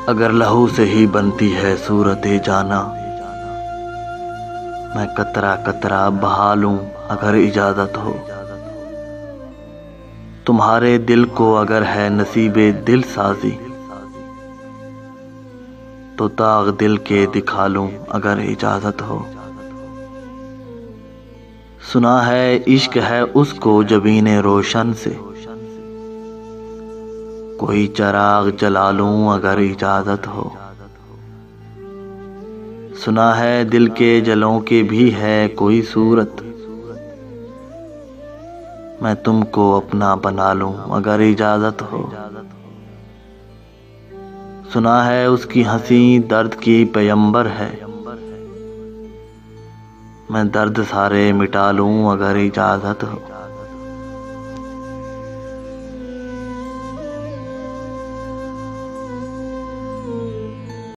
अगर लहू से ही बनती है सूरत जाना, मैं कतरा कतरा बहा लूं अगर इजाजत हो। तुम्हारे दिल को अगर है नसीबे दिल साजी, तो दाग दिल के दिखा लूं अगर इजाजत हो। सुना है इश्क है उसको जबीने रोशन से, कोई चराग जला लूं अगर इजाजत हो। सुना है दिल के जलों के भी है कोई सूरत, मैं तुमको अपना बना लूं अगर इजाजत हो। सुना है उसकी हंसी दर्द की पैगंबर है, मैं दर्द सारे मिटा लूं अगर इजाजत हो।